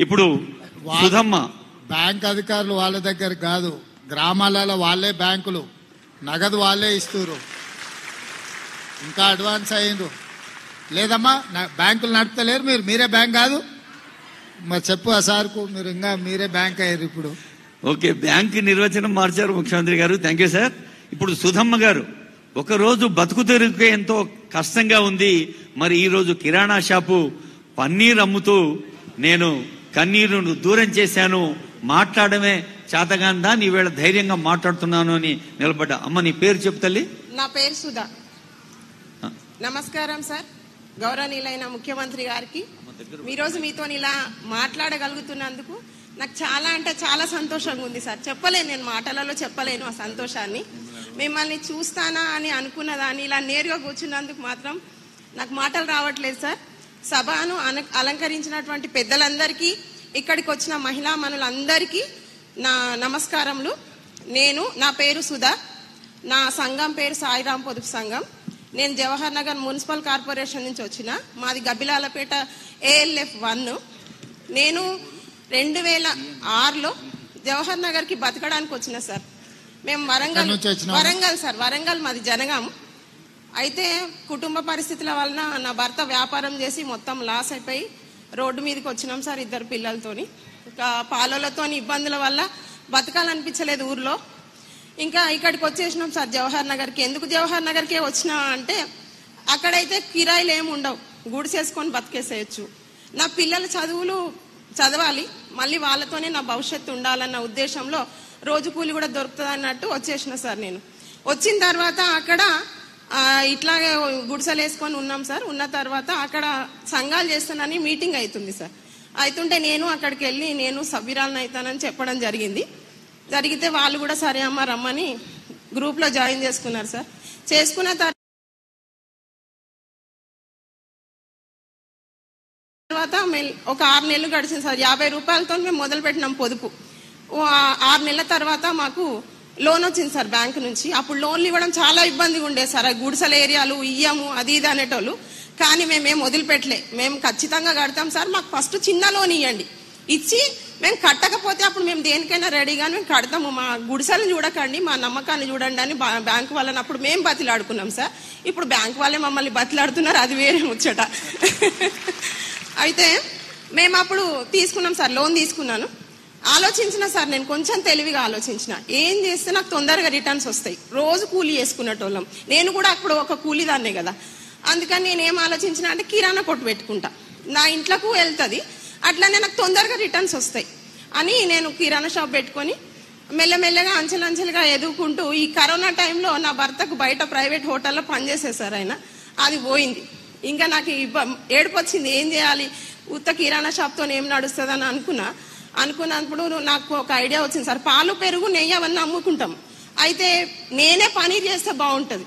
ఇప్పుడు సుధమ్మ బ్యాంక్ అధికారులు వాళ్ళ దగ్గర కాదు, గ్రామాలలో వాళ్ళే బ్యాంకులు, నగదు వాళ్ళే ఇస్తున్నారు. ఇంకా అడ్వాన్స్ అయ్యిండ్రు. లేదమ్మా బ్యాంకులు నడుపుతలేరు, మీరే బ్యాంక్ కాదు మరి చెప్పు ఆ సార్కు, మీరు ఇంకా మీరే బ్యాంక్ అయ్యారు ఇప్పుడు. ఓకే, బ్యాంక్ నిర్వచనం మార్చారు ముఖ్యమంత్రి గారు. Thank you sir. ఇప్పుడు సుధమ్మ గారు, ఒకరోజు బతుకు తెరువుకే ఎంతో కష్టంగా ఉంది, మరి ఈ రోజు కిరాణా షాపు పన్నీర్ అమ్ముతూ నేను కన్నీరును దూరం చేశాను, మాట్లాడమే చేతగాందా నీవేళ ధైర్యంగా మాట్లాడుతున్నాను అని నిలబడ్డా. అమ్మ నీ పేరు చెప్పు తల్లి. నా పేరు సుధా. నమస్కారం సార్. గౌరవనీయులైన ముఖ్యమంత్రి గారికి ఈరోజు మీతో ఇలా మాట్లాడగలుగుతున్నందుకు నాకు చాలా అంటే చాలా సంతోషంగా ఉంది సార్. చెప్పలేను, నేను మాటలలో చెప్పలేను ఆ సంతోషాన్ని. మిమ్మల్ని చూస్తానా అని అనుకున్నదాన్ని ఇలా నేరుగా కూర్చున్నందుకు మాత్రం నాకు మాటలు రావట్లేదు సార్. సభను అలంకరించినటువంటి పెద్దలందరికీ, ఇక్కడికి వచ్చిన మహిళా మనులందరికీ నా నమస్కారములు. నా పేరు సుధా, నా సంఘం పేరు సాయిరాం పొదుపు సంఘం. నేను జవహర్ నగర్ మున్సిపల్ కార్పొరేషన్ నుంచి వచ్చిన, మాది గబ్బిలాలపేట ALF 1. నేను 2006లో జవహర్ నగర్ కి బతకడానికి వచ్చిన సార్. మేము వరంగల్ సార్, వరంగల్ మాది జనగాం. అయితే కుటుంబ పరిస్థితుల వలన నా భర్త వ్యాపారం చేసి మొత్తం లాస్ అయిపోయి రోడ్డు మీదకి వచ్చినాం సార్, 2 పిల్లలతోని. ఇంకా పాలలతోని ఇబ్బందుల వల్ల బతకాలనిపించలేదు ఊర్లో. ఇంకా ఇక్కడికి వచ్చేసినాం సార్ జవహర్ నగర్కి. ఎందుకు జవహర్ నగర్కే వచ్చినా అంటే అక్కడైతే కిరాయిలు ఏమి ఉండవు, గుడిసేసుకొని బతికేసేయచ్చు. నా పిల్లల చదువులు చదవాలి, మళ్ళీ వాళ్ళతోనే నా భవిష్యత్తు ఉండాలన్న ఉద్దేశంలో రోజు కూలి కూడా దొరుకుతుంది అన్నట్టు వచ్చేసిన సార్. నేను వచ్చిన తర్వాత అక్కడ ఇట్లాగే గుడిసెలు వేసుకొని ఉన్నాం సార్. ఉన్న తర్వాత అక్కడ సంఘాలు చేస్తానని మీటింగ్ అవుతుంది సార్. అవుతుంటే నేను అక్కడికి వెళ్ళి నేను సభ్యురాలను అవుతానని చెప్పడం జరిగితే వాళ్ళు కూడా సరే అమ్మ రమ్మని గ్రూప్ లో జాయిన్ చేసుకున్నారు సార్. చేసుకున్న తర్వాత 6 నెలలు గడిచింది సార్. 50 రూపాయలతో మేము మొదలు పెట్టినాం పొదుపు. 6 నెలల తర్వాత మాకు లోన్ వచ్చింది సార్ బ్యాంకు నుంచి. అప్పుడు లోన్లు ఇవ్వడం చాలా ఇబ్బందిగా ఉండేది సార్. గుడిసెల ఏరియాలు ఇయ్యము అది ఇది అనేటోళ్ళు. కానీ మేమేం వదిలిపెట్టలే, మేము ఖచ్చితంగా కడతాం సార్, మాకు ఫస్ట్ చిన్న లోన్ ఇవ్వండి, ఇచ్చి మేము కట్టకపోతే అప్పుడు మేము దేనికైనా రెడీగానే మేము కడతాము, మా గుడిసెలను చూడకండి, మా నమ్మకాన్ని చూడండి అని బ్యాంకు వాళ్ళని అప్పుడు మేము బతిలాడుకున్నాం సార్. ఇప్పుడు బ్యాంకు వాళ్ళే మమ్మల్ని బతిలాడుతున్నారు, అది వేరే ముచ్చట. అయితే మేము అప్పుడు తీసుకున్నాం సార్, లోన్ తీసుకున్నాను. ఆలోచించిన సార్, నేను కొంచెం తెలివిగా ఆలోచించిన, ఏం చేస్తే నాకు తొందరగా రిటర్న్స్ వస్తాయి. రోజు కూలీ వేసుకున్నటోళ్ళం, నేను కూడా అప్పుడు ఒక కూలీదాన్నే కదా. అందుకని నేనేం ఆలోచించిన అంటే కిరాణా కొట్టు పెట్టుకుంటా, నా ఇంట్లోకి వెళ్తుంది, అట్లానే నాకు తొందరగా రిటర్న్స్ వస్తాయి అని నేను కిరాణా షాప్ పెట్టుకొని మెల్లమెల్లగా అంచెలంచెలుగా ఎదుగుకుంటూ ఈ కరోనా టైంలో నా భర్తకు బయట ప్రైవేట్ హోటల్లో పనిచేసేసారు ఆయన. అది పోయింది. ఇంకా నాకు ఏడుపు వచ్చింది, ఏం చేయాలి, ఉత్త కిరాణా షాప్తో ఏం నడుస్తుంది అని అనుకున్నప్పుడు నాకు ఒక ఐడియా వచ్చింది సార్. పాలు పెరుగు నెయ్యి అవన్నీ అమ్ముకుంటాం, అయితే నేనే పనీర్ చేస్తే బాగుంటుంది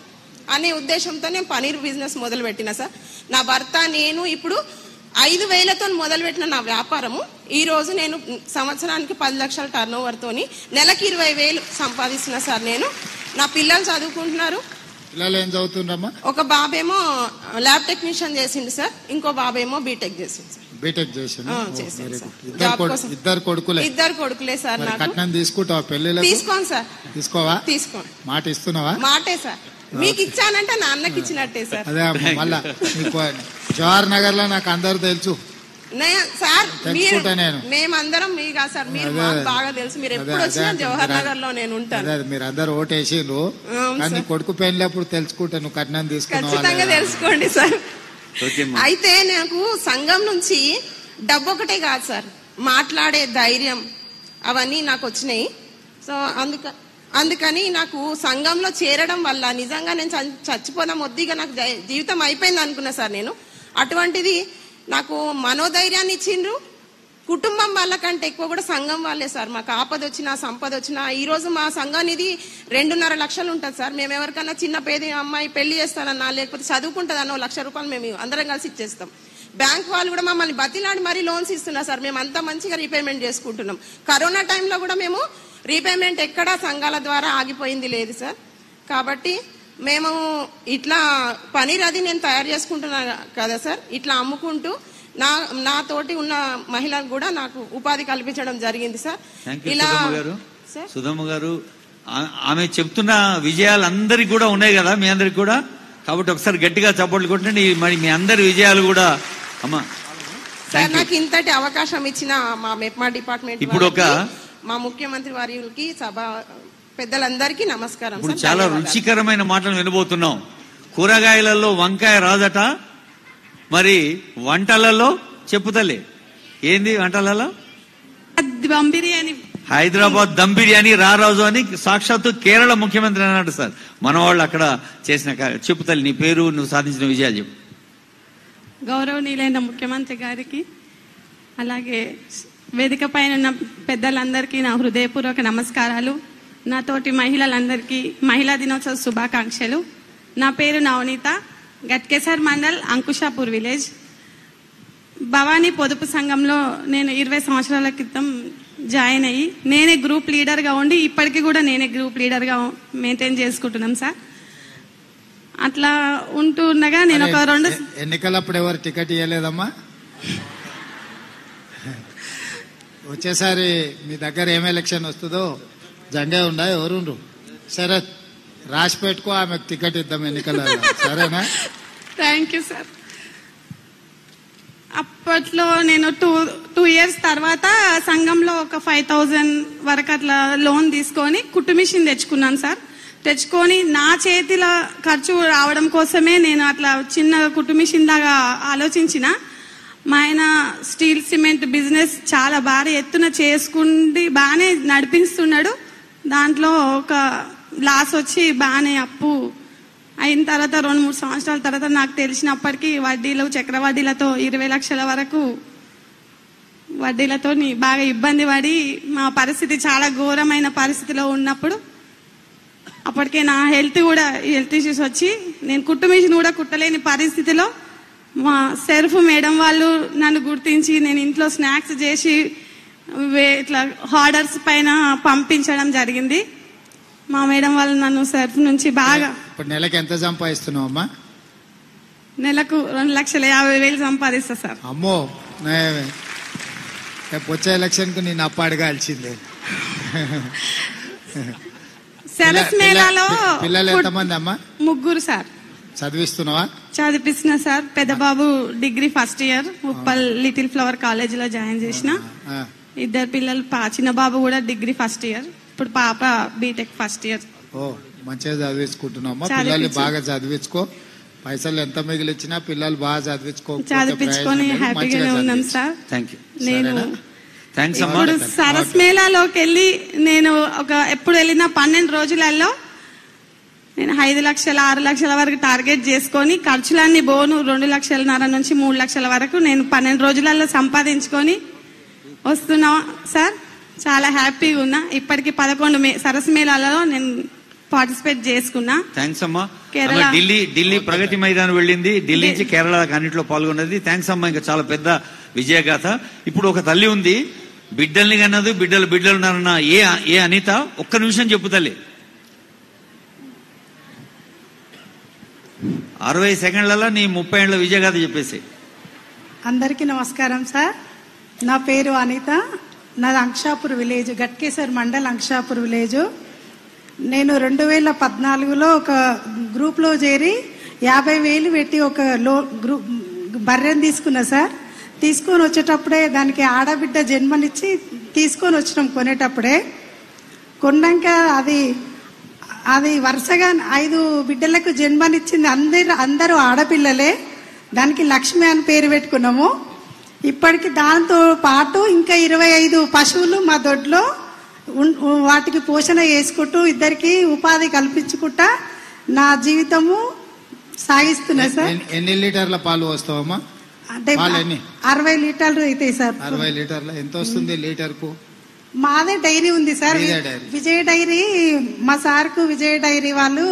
అనే ఉద్దేశంతో నేను పనీర్ బిజినెస్ మొదలు పెట్టిన సార్. నా భర్త నేను ఇప్పుడు 5,000తో మొదలుపెట్టిన నా వ్యాపారము ఈ రోజు నేను సంవత్సరానికి 10 లక్షల టర్నోవర్ తోని నెలకి 20,000 సంపాదిస్తున్నా సార్. నేను నా పిల్లలు చదువుకుంటున్నారు. పిల్లలు ఏం చదువుతున్నారమ్మా? ఒక బాబేమో ల్యాబ్ టెక్నీషియన్ చేసిండు సార్, ఇంకో బాబేమో బీటెక్ చేసిండు సార్. బీటెక్ చేసిండు. ఇద్దరు కొడుకులే సార్. నాకు కట్నం తీసుకుంటావా పెళ్లిలో? తీసుకోండి సార్. తీసుకోవా? తీసుకోండి. మాట ఇస్తున్నావా? మాటే సార్, మీకు ఇచ్చానంటే నా అన్నకి ఇచ్చినట్టే సార్. అదే మళ్ళా జవహర్ నగర్ లో నాకు అందరు తెలుసు సార్, మేమందరం మీకు సార్, మీరు బాగా తెలుసు, మీరు ఎప్పుడు వచ్చినా జవహర్ నగర్ లో నేను ఉంటాను. మీరు అందరు ఓటేసిండ్రు, కానీ కొడుకు పెళ్ళినప్పుడు తెలుసుకుంటా నువ్వు కట్నం తీసుకున్నా, ఖచ్చితంగా తెలుసుకోండి సార్. అయితే నాకు సంఘం నుంచి డబ్బు ఒకటే కాదు సార్, మాట్లాడే ధైర్యం అవన్నీ నాకు వచ్చినాయి. సో అందుకని నాకు సంఘంలో చేరడం వల్ల నిజంగా నేను చచ్చిపోదాం వద్దిగా నాకు జీవితం అయిపోయింది అనుకున్నా సార్ నేను. అటువంటిది నాకు మనోధైర్యాన్ని ఇచ్చిండ్రు. కుటుంబం వాళ్ళకంటే ఎక్కువ కూడా సంఘం వాళ్ళే సార్. మాకు ఆపద వచ్చినా సంపద వచ్చినా, ఈ రోజు మా సంఘానిది 2.5 లక్షలు ఉంటుంది సార్. మేము ఎవరికన్నా చిన్న పేద అమ్మాయి పెళ్లి చేస్తానన్నా లేకపోతే చదువుకుంటుందన్న 1 లక్ష రూపాయలు మేము అందరం కలిసి ఇచ్చేస్తాం. బ్యాంక్ వాళ్ళు కూడా మమ్మల్ని బతిలాడి మరీ లోన్స్ ఇస్తున్నారు సార్. మేము అంతా మంచిగా రీపేమెంట్ చేసుకుంటున్నాం. కరోనా టైంలో కూడా మేము రీపేమెంట్ ఎక్కడా సంఘాల ద్వారా ఆగిపోయింది లేదు సార్. కాబట్టి మేము ఇట్లా పనీర్ అది నేను తయారు చేసుకుంటున్నా కదా సార్, ఇట్లా అమ్ముకుంటూ నాతోటి ఉన్న మహిళలకు కూడా నాకు ఉపాధి కల్పించడం జరిగింది సార్. ఇలా సుధమ్మ గారు ఆమె చెప్తున్న విజయాలు అందరికి కూడా ఉన్నాయి కదా, మీ అందరికి కూడా. కాబట్టి ఒకసారి గట్టిగా చప్పట్లు కొట్టండి. మరి మీ అందరి విజయాలు కూడా అమ్మా. సార్ నాకు ఇంతటి అవకాశం ఇచ్చిన మా మెప్మా డిపార్ట్మెంట్ ఇప్పుడు మా ముఖ్యమంత్రి వారికి సభ పెద్దలందరికీ నమస్కారం. ఇప్పుడు చాలా రుచికరమైన మాటలు వినబోతున్నాం. కూరగాయలలో వంకాయ రాదట, మరి వంటలలో చెప్పుతలే ఏంది వంటలలో దమ్ బిర్యానీ, హైదరాబాద్ దమ్ బిర్యానీ రారాజు అని సాక్షాత్తు కేరళ ముఖ్యమంత్రి అన్నాడు సార్. మన వాళ్ళు అక్కడ చేసిన చెప్పుతల్లి నీ పేరు, నువ్వు సాధించిన విజయాలు చెప్పు. గౌరవనీయులైన ముఖ్యమంత్రి గారికి, అలాగే వేదిక పైన ఉన్న పెద్దలందరికీ నా హృదయపూర్వక నమస్కారాలు. నాతోటి మహిళలందరికీ మహిళా దినోత్సవ శుభాకాంక్షలు. నా పేరు నవనీత, గట్కేసర్ మండల్, అంకుషాపూర్ విలేజ్. భవానీ పొదుపు సంఘంలో నేను 20 సంవత్సరాల క్రితం జాయిన్ అయ్యి నేనే గ్రూప్ లీడర్గా ఉండి ఇప్పటికీ కూడా నేనే గ్రూప్ లీడర్గా మెయింటైన్ చేసుకుంటున్నాం సార్. అట్లా ఉంటుండగా నేను ఒక 2 ఎన్నికలప్పుడు ఎవరు టికెట్ ఇవ్వలేదమ్మా? వచ్చేసారి మీ దగ్గర ఏం ఎలక్షన్ వస్తుందో జంగే ఉండా ఎవరుండ్రు? సరే రాసి పెట్టుకో, ఆమెకు టికెట్ ఇద్దాం ఎన్నికలలో, సరేనా? Thank you sir. అప్పట్లో నేను 2 years తర్వాత సంఘంలో ఒక 5,000 వరకు అట్లా లోన్ తీసుకొని కుట్టు మిషన్ తెచ్చుకున్నాను సార్. తెచ్చుకొని నా చేతిలో ఖర్చు రావడం కోసమే నేను అట్లా చిన్న కుట్టు మిషన్ లాగా ఆలోచించిన. మా ఆయన స్టీల్ సిమెంట్ బిజినెస్ చాలా భారీ ఎత్తున చేసుకుండి బాగానే నడిపిస్తున్నాడు. దాంట్లో ఒక లాస్ వచ్చి బాగానే అప్పు అయిన తర్వాత 2-3 సంవత్సరాల తర్వాత నాకు తెలిసినప్పటికీ వడ్డీలు, చక్రవడ్డీలతో 20 లక్షల వరకు వడ్డీలతో బాగా ఇబ్బంది పడి మా పరిస్థితి చాలా ఘోరమైన పరిస్థితిలో ఉన్నప్పుడు అప్పటికే నా హెల్త్ ఇష్యూస్ వచ్చి నేను కుట్టు మిషన్ కూడా కుట్టలేని పరిస్థితిలో మా సెర్ఫ్ మేడం వాళ్ళు నన్ను గుర్తించి నేను ఇంట్లో స్నాక్స్ చేసి ఇట్లా ఆర్డర్స్ పైన పంపించడం జరిగింది. మా మేడం వాళ్ళు నన్ను సెర్ఫ్ నుంచి బాగా. ఇప్పుడు నెలకు ఎంత సంపాదిస్తున్నావు అమ్మా? నెలకు 2,50,000 సంపాదిస్తా సార్. అమ్మో, వచ్చే ఎలక్షన్ కు నేను అప్పు అడగాల్సిందే. సరస్ మేళాలో పిల్లలు ఎంతమంది అమ్మా? 3 సార్. చదివిస్తున్నావా? చదివిస్తున్నా సార్. పెద్ద బాబు degree first year Uppal little flower college లో జాయిన్ చేసిన. 2 పిల్లలు, చిన్న బాబు కూడా డిగ్రీ ఫస్ట్ ఇయర్, ఇప్పుడు పాప బీటెక్ ఫస్ట్ ఇయర్. ఓ మంచిగా చదివించుకుంటున్నామా? పిల్లల్ని బాగా చదివించుకో. పైసలు ఎంత మిగిలిచ్చినా పిల్లలు బాగా చదివించుకొని హ్యాపీగానే ఉన్నాం సార్. నేను ఇప్పుడు సరస్ మేళాలోకి వెళ్ళి నేను ఎప్పుడు వెళ్ళిన 12 రోజులలో నేను 5 లక్షల 6 లక్షల వరకు టార్గెట్ చేసుకొని ఖర్చులన్నీ బోను 2,50,000 నుంచి 3 లక్షల వరకు నేను 12 రోజులలో సంపాదించుకొని వస్తున్నా సార్. చాలా హ్యాపీగా ఉన్నా. ఇప్పటికి 11 సరస్ మేళాలలో నేను పార్టిసిపేట్ చేసుకున్నా. థ్యాంక్స్ అమ్మా. ఢిల్లీ ప్రగతి మైదానం వెళ్ళింది, ఢిల్లీ నుంచి కేరళ అన్నింటిలో పాల్గొన్నది. థ్యాంక్స్ అమ్మా. ఇంకా చాలా పెద్ద విజయగాథ. ఇప్పుడు ఒక తల్లి ఉంది, బిడ్డల్ని కన్నది, బిడ్డలు ఉన్నారన్న ఏ అనిత, ఒక్క నిమిషం చెప్పు తల్లి. 60 సెకండ్లలో నీ 30 ఏళ్ల విజయగాథ చెప్పేసి. అందరికీ నమస్కారం సార్. నా పేరు అనిత, నాది అంక్షాపూర్ విలేజ్, గట్కేసర్ మండల్, అంక్షాపూర్ విలేజ్. నేను 2014లో ఒక గ్రూప్ లో చేరి 50,000 పెట్టి ఒక బర్రెని తీసుకున్నా సార్. తీసుకొని వచ్చేటప్పుడే దానికి ఆడబిడ్డ జన్మనిచ్చి తీసుకొని వచ్చినాం. కొనేటప్పుడే కొన్నాక అది వరుసగా 5 బిడ్డలకు జన్మనిచ్చింది. అందరూ ఆడపిల్లలే. దానికి లక్ష్మి అని పేరు పెట్టుకున్నాము. ఇప్పటికి దాంతో పాటు ఇంకా 25 పశువులు మా దొడ్లో వాటికి పోషణ చేసుకుంటూ 2 ఉపాధి కల్పించుకుంటా నా జీవితము సాగిస్తున్నా సార్. ఎన్ని లీటర్ల పాలు వస్తావమ్మా? అంటే 60 లీటర్లు అవుతాయి సార్. 60 లీటర్ల ఎంత వస్తుంది లీటర్ కు? మాదే డైరీ ఉంది సార్, విజయ డైరీ. మా సార్కు విజయ డైరీ వాళ్ళు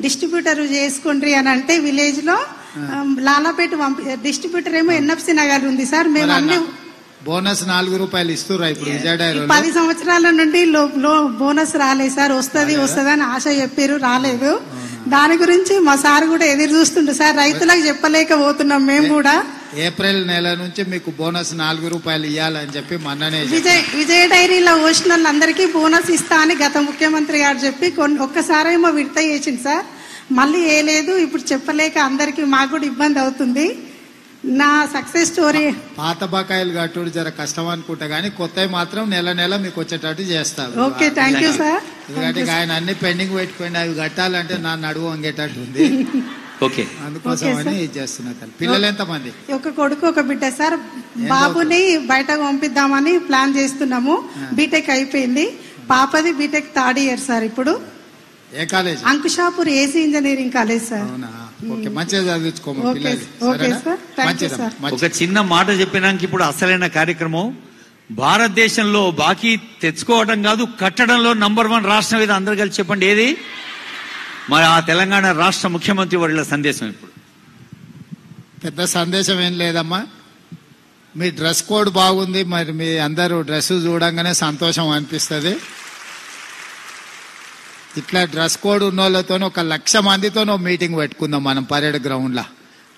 డిస్ట్రిబ్యూటర్ చేసుకుండ్రి అని అంటే విలేజ్ లో లాలాపేట డిస్ట్రిబ్యూటర్ ఏమో ఎన్ఎఫ్సి నగర్ ఉంది సార్. మేము అన్ని బోనస్ 4 రూపాయలు ఇస్తున్నారు ఇప్పుడు విజయ డైరీ. 10 సంవత్సరాల నుండి బోనస్ రాలేదు సార్. వస్తుంది అని ఆశ చెప్పారు, రాలేదు. దాని గురించి మా సార్ కూడా ఎదురు చూస్తుండే సార్. రైతులకు చెప్పలేకపోతున్నాం మేము కూడా. ఏప్రిల్ నెల నుంచి మీకు బోనస్ 4 రూపాయలు ఇవ్వాలని చెప్పి మొన్ననే విజయ డైరీలో వచ్చిన వాళ్ళందరికీ బోనస్ ఇస్తా అని గత ముఖ్యమంత్రి గారు చెప్పి ఒక్కసారేమో విడత చేసింది సార్, మళ్ళీ లేదు. ఇప్పుడు చెప్పలేక అందరికి మాకు కూడా ఇబ్బంది అవుతుంది. నా సక్సెస్ స్టోరీ పాత బకాయిలు కట్టుడు జర కష్టం అనుకుంటా గానీ కొత్తవి మాత్రం నెల నెల మీకు వచ్చేటట్టు చేస్తారు. Okay, thank you sir. ఎందుకంటే ఆయన అన్ని పెండింగ్ పెట్టుకోండి, అవి కట్టాలంటే నా నడువు వంగేటట్టు ఉంది. ఓకే, అందుకోసం అని ఇది చేస్తున్నా. పిల్లలు ఎంతమంది? ఒక కొడుకు ఒక బిడ్డ సార్. బాబుని బయటకు పంపిద్దామని ప్లాన్ చేస్తున్నాము. బీటెక్ అయిపోయింది. పాపది బీటెక్ 3rd ఇయర్ సార్. ఇప్పుడు ఏ college? Ankushapur AC engineering college sir. Okay, మంచిగా చదివించుకోమా పిల్లలు. ఒక చిన్న మాట చెప్పినాక ఇప్పుడు అసలైన కార్యక్రమం. భారతదేశంలో బాకీ తెచ్చుకోవడం కాదు, కట్టడంలో నంబర్ 1 రాష్ట్రం ఇది. అందరు కలిసి చెప్పండి ఏది? మరి ఆ తెలంగాణ రాష్ట్ర ముఖ్యమంత్రి వర్యుల సందేశం. ఇప్పుడు పెద్ద సందేశం ఏం లేదమ్మా, మీ డ్రెస్ కోడ్ బాగుంది. మరి మీ అందరూ డ్రెస్ చూడంగానే సంతోషం అనిపిస్తుంది. ఇట్లా డ్రెస్ కోడ్ ఉన్న వాళ్ళతో 1,00,000 మందితో మీటింగ్ పెట్టుకుందాం మనం పరేడ్ గ్రౌండ్లో.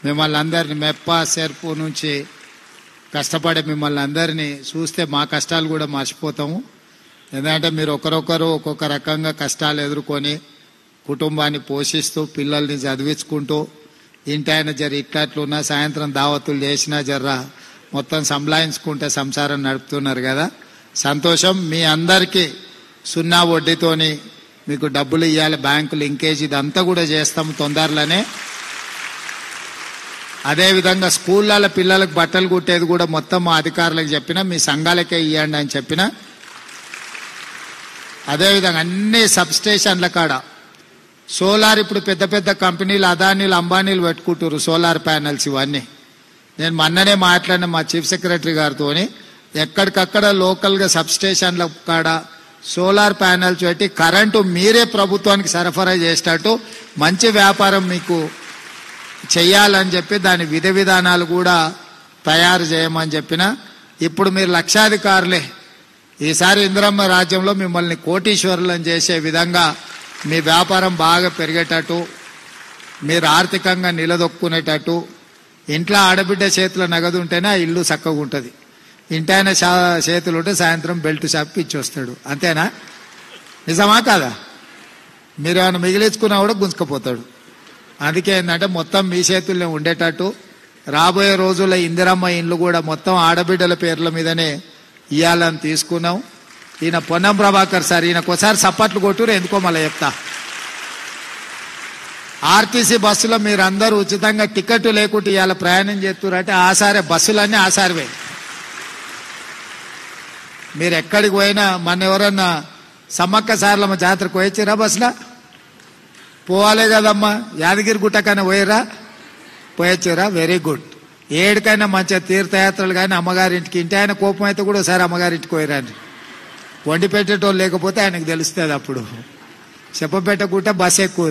మిమ్మల్ని అందరినీ మెప్ప సెర్పు నుంచి కష్టపడే మిమ్మల్ని అందరినీ చూస్తే మా కష్టాలు కూడా మర్చిపోతాము. ఎందుకంటే మీరు ఒకరొకరు ఒక్కొక్క రకంగా కష్టాలు ఎదుర్కొని కుటుంబాన్ని పోషిస్తూ పిల్లల్ని చదివించుకుంటూ ఇంటి ఆయన జర ఇట్లట్లున్నా సాయంత్రం దావతులు చేసినా జర్రా మొత్తం సంలాయించుకుంటే సంసారం నడుపుతున్నారు కదా, సంతోషం. మీ అందరికీ 0 వడ్డీతోని మీకు డబ్బులు ఇవ్వాలి, బ్యాంకు లింకేజ్ ఇదంతా కూడా చేస్తాము తొందరలోనే. అదేవిధంగా స్కూళ్ళ పిల్లలకు బట్టలు కుట్టేది కూడా మొత్తం మా అధికారులకు చెప్పిన, మీ సంఘాలకే ఇవ్వండి అని చెప్పిన. అదేవిధంగా అన్ని సబ్ స్టేషన్ల కాడ సోలార్, ఇప్పుడు పెద్ద పెద్ద కంపెనీలు అదానీలు అంబానీలు పెట్టుకుంటారు సోలార్ ప్యానెల్స్ ఇవన్నీ. నేను మొన్ననే మాట్లాడిన మా చీఫ్ సెక్రటరీ గారితో, ఎక్కడికక్కడ లోకల్గా సబ్ స్టేషన్ల కాడ సోలార్ ప్యానెల్స్ పెట్టి కరెంటు మీరే ప్రభుత్వానికి సరఫరా చేసేటట్టు మంచి వ్యాపారం మీకు చెయ్యాలని చెప్పి దాని విధి విధానాలు కూడా తయారు చేయమని చెప్పిన. ఇప్పుడు మీరు లక్షాధికారులే. ఈసారి ఇందిరమ్మ రాజ్యంలో మిమ్మల్ని కోటీశ్వరులను చేసే విధంగా మీ వ్యాపారం బాగా పెరిగేటట్టు, మీరు ఆర్థికంగా నిలదొక్కునేటట్టు, ఇంట్లో ఆడబిడ్డ చేతుల నగదు ఉంటేనే ఆ ఇల్లు చక్కగా ఉంటుంది. ఇంటైన చేతులు ఉంటే సాయంత్రం బెల్ట్ షాప్కి ఇచ్చి వస్తాడు. అంతేనా? నిజమా కాదా? మీరు ఏమైనా మిగిలించుకున్నా కూడా గుంజుకపోతాడు. అందుకే ఏంటంటే మొత్తం మీ చేతుల్లో ఉండేటట్టు రాబోయే రోజుల్లో ఇందిరమ్మ ఇండ్లు కూడా మొత్తం ఆడబిడ్డల పేర్ల మీదనే ఇవ్వాలని తీసుకున్నాం. ఈయన పొన్నం ప్రభాకర్ సార్, ఈయనకోసారి సప్పట్లు కొట్టురు, ఎందుకో మళ్ళీ చెప్తా. ఆర్టీసీ బస్సులో మీరందరూ ఉచితంగా టికెట్ లేకుండా ఇవాళ ప్రయాణం చేస్తురంటే ఆసారే, బస్సులన్నీ ఆసారివే. మీరు ఎక్కడికి పోయినా, మన ఎవరన్నా సమ్మక్క సార్లమ్మ జాతరకు పోయొచ్చిరా బస్సులో? పోవాలే కదమ్మా. యాదగిరి గుట్టకైనా పోయిరా? పోయొచ్చిరా? Very good. ఏడికైనా మంచిగా తీర్థయాత్రలు కానీ అమ్మగారింటికి, ఇంటి ఆయన కోపం అయితే కూడా ఒకసారి అమ్మగారింటికి పోయిరండి. వండి పెట్టేటోళ్ళు లేకపోతే ఆయనకు తెలుస్తుంది. అప్పుడు చెప్పబెట్టకుంటే బస్ ఎక్కువ,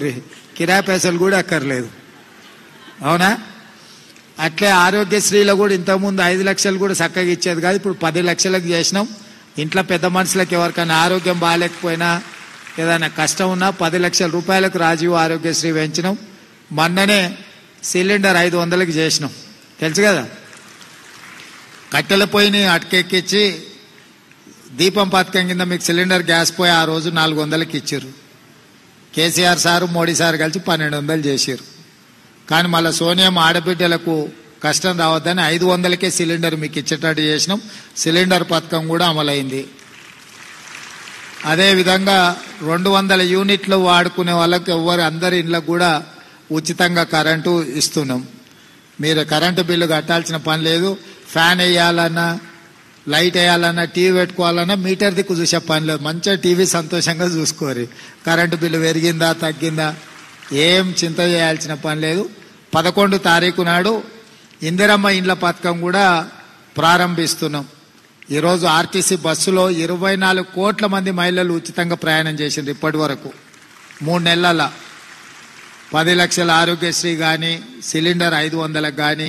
కిరాయి పైసలు కూడా ఎక్కర్లేదు. అవునా? అట్లే ఆరోగ్యశ్రీలో కూడా ఇంతకుముందు 5 లక్షలు కూడా చక్కగా ఇచ్చేది కాదు, ఇప్పుడు 10 లక్షలకు చేసినాం. ఇంట్లో పెద్ద మనుషులకు ఎవరికైనా ఆరోగ్యం బాగాలేకపోయినా ఏదైనా కష్టం ఉన్నా 10 లక్షల రూపాయలకు రాజీవ్ ఆరోగ్యశ్రీ పెంచినాం. మొన్ననే సిలిండర్ 500కి చేసినాం, తెలుసు కదా. కట్టెల పొయ్యిని అటకెక్కించి దీపం పథకం కింద మీకు సిలిండర్ గ్యాస్ పోయి ఆ రోజు 400కి ఇచ్చారు. కేసీఆర్ సారు మోడీ సార్ కలిసి 1200 చేశారు. కానీ మళ్ళీ సోనియా ఆడబిడ్డలకు కష్టం రావద్దని 500కే సిలిండర్ మీకు ఇచ్చేటట్టు చేసినాం. సిలిండర్ పథకం కూడా అమలైంది. అదేవిధంగా 200 యూనిట్లు వాడుకునే వాళ్ళకి అందరి ఇళ్ళకు కూడా ఉచితంగా కరెంటు ఇస్తున్నాం. మీరు కరెంటు బిల్లు కట్టాల్సిన పని లేదు. ఫ్యాన్ వేయాలన్నా, లైట్ వేయాలన్నా, టీవీ పెట్టుకోవాలన్నా మీటర్ దిక్కు చూసే పని లేదు. మంచిగా టీవీ సంతోషంగా చూసుకోరు. కరెంటు బిల్లు పెరిగిందా తగ్గిందా ఏం చింత చేయాల్సిన పని లేదు. 11 తారీఖు నాడు ఇందిరమ్మ ఇండ్ల పథకం కూడా ప్రారంభిస్తున్నాం. ఈరోజు ఆర్టీసీ బస్సులో 24 కోట్ల మంది మహిళలు ఉచితంగా ప్రయాణం చేసింది ఇప్పటి వరకు 3 నెలల. 10 లక్షల ఆరోగ్యశ్రీ కానీ, సిలిండర్ 500లకు కానీ,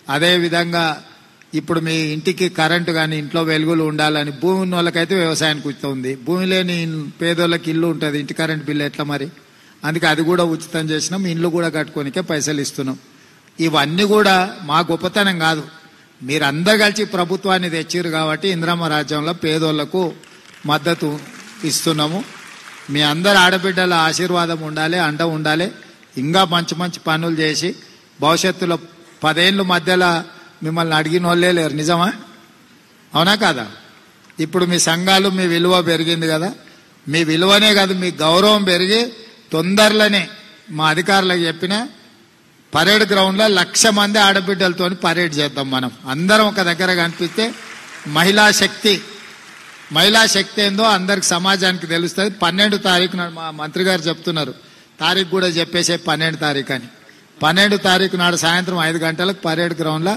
అదేవిధంగా ఇప్పుడు మీ ఇంటికి కరెంటు కానీ, ఇంట్లో వెలుగులు ఉండాలని, భూమి ఉన్న వాళ్ళకైతే వ్యవసాయానికి ఉచితం ఉంది. భూమి లేని పేదోళ్ళకి ఇల్లు ఉంటుంది, ఇంటి కరెంటు బిల్లు ఎట్లా మరి? అందుకే అది కూడా ఉచితం చేసినాం. ఇండ్లు కూడా కట్టుకోనికే పైసలు ఇస్తున్నాం. ఇవన్నీ కూడా మా గొప్పతనం కాదు, మీరందరు కలిసి ప్రభుత్వాన్ని తెచ్చిరు కాబట్టి ఇందిరమ్మ రాజ్యంలో పేదోళ్లకు మద్దతు ఇస్తున్నాము. మీ అందరు ఆడబిడ్డల ఆశీర్వాదం ఉండాలి, అండ ఉండాలి. ఇంకా మంచి మంచి పనులు చేసి భవిష్యత్తులో 10 ఏళ్ళ మధ్యలో మిమ్మల్ని అడిగిన వాళ్ళే లేరు. నిజమా? అవునా కాదా? ఇప్పుడు మీ సంఘాలు మీ విలువ పెరిగింది కదా, మీ విలువనే కాదు మీ గౌరవం పెరిగి తొందరలోనే మా అధికారులకు చెప్పిన పరేడ్ గ్రౌండ్లో 1,00,000 మంది ఆడబిడ్డలతో పరేడ్ చేద్దాం. మనం అందరం ఒక దగ్గర కనిపిస్తే మహిళా శక్తి ఏందో అందరికి సమాజానికి తెలుస్తుంది. 12 తారీఖు నాడు మా మంత్రి గారు చెప్తున్నారు, తారీఖు కూడా చెప్పేసే 12 తారీఖు అని. 12 తారీఖు నాడు సాయంత్రం 5 గంటలకు పరేడ్ గ్రౌండ్లో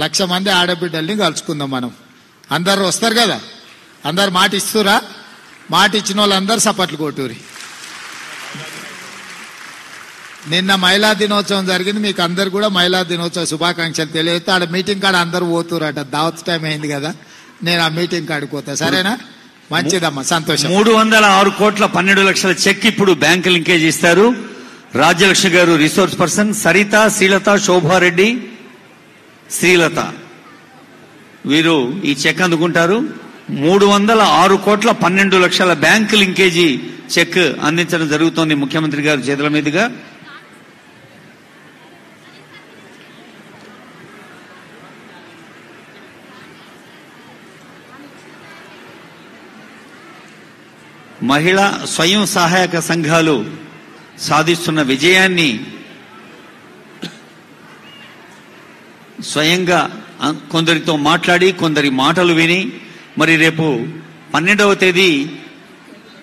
1,00,000 మంది ఆడబిడ్డల్ని కలుసుకుందాం మనం. అందరు వస్తారు కదా, అందరు మాట ఇస్తురా? మాట ఇచ్చిన వాళ్ళందరూ సపట్లు కొట్టూరి. నిన్న మహిళా దినోత్సవం జరిగింది, మీకు అందరు కూడా మహిళా దినోత్సవ శుభాకాంక్షలు తెలియజేస్తే ఆడ మీటింగ్ కాడ అందరూ పోతురట. దావత్ టైం అయింది కదా, నేను ఆ మీటింగ్ కాడికి పోతా. సరేనా? మంచిదమ్మా, సంతోషం. 306 కోట్ల 12 లక్షల చెక్ ఇప్పుడు బ్యాంకు లింకేజ్ ఇస్తారు. రాజ్యలక్ష్మి గారు రిసోర్స్ పర్సన్, సరిత, శ్రీలత, శోభారెడ్డి, శ్రీలత వీరు ఈ చెక్ అందుకుంటారు. 306 కోట్ల 12 లక్షల బ్యాంకు లింకేజీ చెక్ అందించడం జరుగుతోంది ముఖ్యమంత్రి గారి చేతుల మీదుగా. మహిళా స్వయం సహాయక సంఘాలు సాధిస్తున్న విజయాన్ని స్వయంగా కొందరితో మాట్లాడి కొందరి మాటలు విని మరి రేపు 12వ తేదీ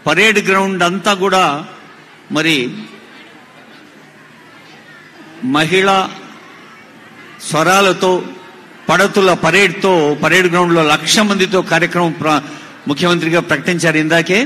పరేడ్ గ్రౌండ్ అంతా కూడా మరి మహిళా స్వరాలతో పడతుల పరేడ్ గ్రౌండ్ లో 1,00,000 మందితో కార్యక్రమం ముఖ్యమంత్రిగా ప్రకటించారు ఇందాకే.